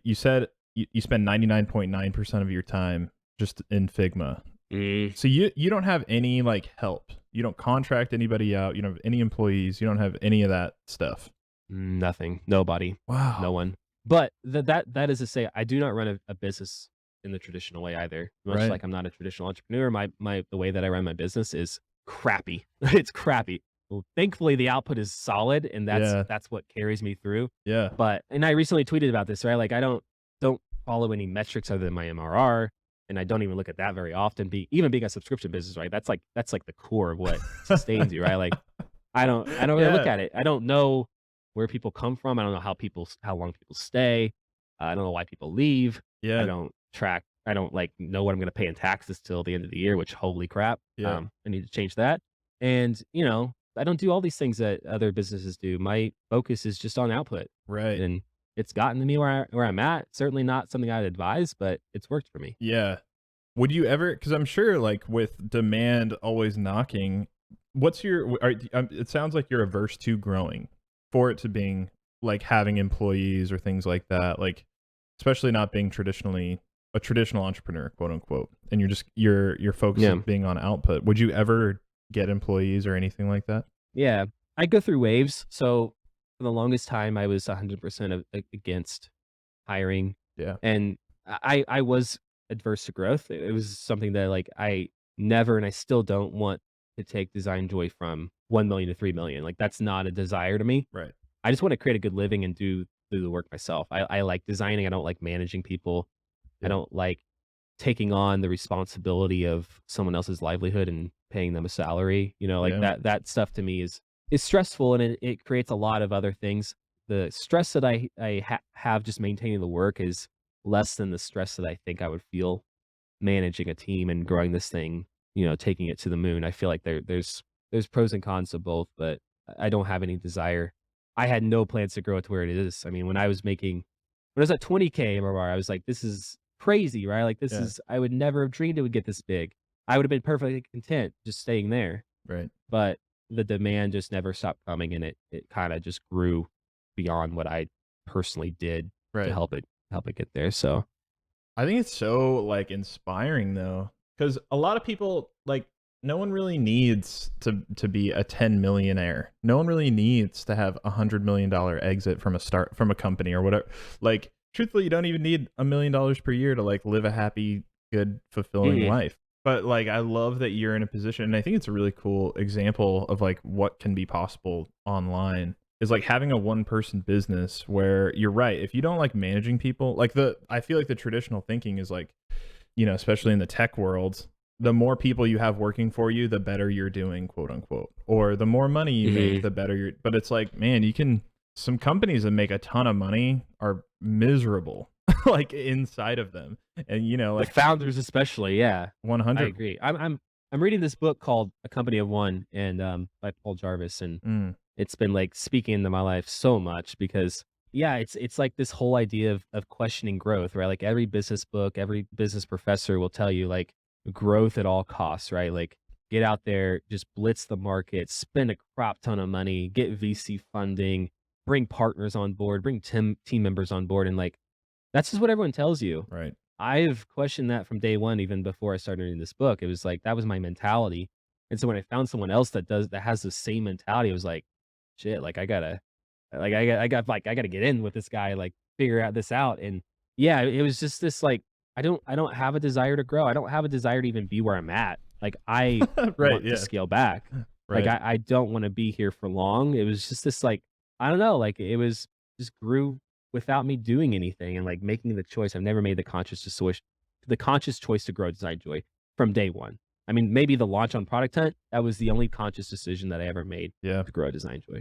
you said you spend 99.9% of your time just in Figma. Mm, So you don't have any like help. You don't contract anybody out. You don't have any employees. You don't have any of that stuff. nothing, nobody, no Wow. one. But that is to say, I do not run a business in the traditional way either. Much Right. like I'm not a traditional entrepreneur, the way that I run my business is crappy. It's crappy. Well, thankfully, the output is solid, and Yeah. that's what carries me through. Yeah. But and I recently tweeted about this, right? Like I don't follow any metrics other than my MRR, and I don't even look at that very often. Even being a subscription business, right? That's like the core of what sustains you, right? Like I don't really look Yeah. at it. I don't know where people come from. I don't know how long people stay. I don't know why people leave. Yeah. I don't like know what I'm going to pay in taxes till the end of the year. Which holy crap, Yeah. I need to change that. And I don't do all these things that other businesses do. My focus is just on output, Right. and it's gotten to me where I'm at. Certainly not something I'd advise, but it's worked for me. Yeah. Would you ever, because I'm sure like with demand always knocking, what's your it sounds like you're averse to growing for it to being like having employees or things like that, like especially not being traditionally a traditional entrepreneur, quote unquote, and your focus is Yeah. being on output. Would you ever get employees or anything like that? Yeah, I go through waves. So for the longest time, I was 100% against hiring, Yeah. and I was adverse to growth. It was something that like I never and I still don't want to take Design Joy from 1 million to 3 million. Like that's not a desire to me. Right. I just want to create a good living and do the work myself. I like designing. I don't like managing people. I Yeah. don't like taking on the responsibility of someone else's livelihood and paying them a salary, like Yeah. that stuff to me is stressful, and it creates a lot of other things. The stress that I have just maintaining the work is less than the stress that I think I would feel managing a team and growing this thing, taking it to the moon. I feel like there's pros and cons to both, but I don't have any desire. I had no plans to grow it to where it is. I mean, when I was at 20K MRR, I was like, this is crazy, right? Like Yeah. I would never have dreamed it would get this big. I would have been perfectly content just staying there. Right. But the demand just never stopped coming, and it kind of just grew beyond what I personally did to Right. help it get there. So I think it's so like inspiring though, because a lot of people like no one really needs to be a 10 millionaire. No one really needs to have $100 million exit from a company or whatever. Like truthfully, you don't even need $1 million per year to like live a happy, good, fulfilling mm, life. But like I love that you're in a position, and I think it's a really cool example of like what can be possible online is like having a one person business where you're right. If you don't like managing people, like I feel like the traditional thinking is like, especially in the tech world, the more people you have working for you, the better you're doing, quote unquote, or the more money you make, mhm. the better but it's like, man, some companies that make a ton of money are miserable, like inside of them. And, The like founders especially, yeah. I 100. agree. I'm reading this book called A Company of One and by Paul Jarvis, and Mm, it's been like speaking into my life so much because yeah, it's like this whole idea of questioning growth, right? Like every business book, every business professor will tell you like growth at all costs, right? Like get out there, just blitz the market, spend a crop ton of money, get VC funding, bring partners on board, bring team members on board, and like that's just what everyone tells you. right. I've questioned that from day one, even before I started reading this book. It was like that was my mentality. And so when I found someone else that has the same mentality, it was like, shit, like I gotta get in with this guy, like figure out this out. And yeah, it was just this like I don't have a desire to grow. I don't have a desire to even be where I'm at. Like I Right. want to Yeah. scale back. Like Right. I don't want to be here for long. It was just this like I don't know, like it was just grew without me doing anything and like making the choice. I've never made the conscious choice to grow Design Joy from day one. I mean, maybe the launch on Product Hunt, that was the only conscious decision that I ever made Yeah. to grow Design Joy.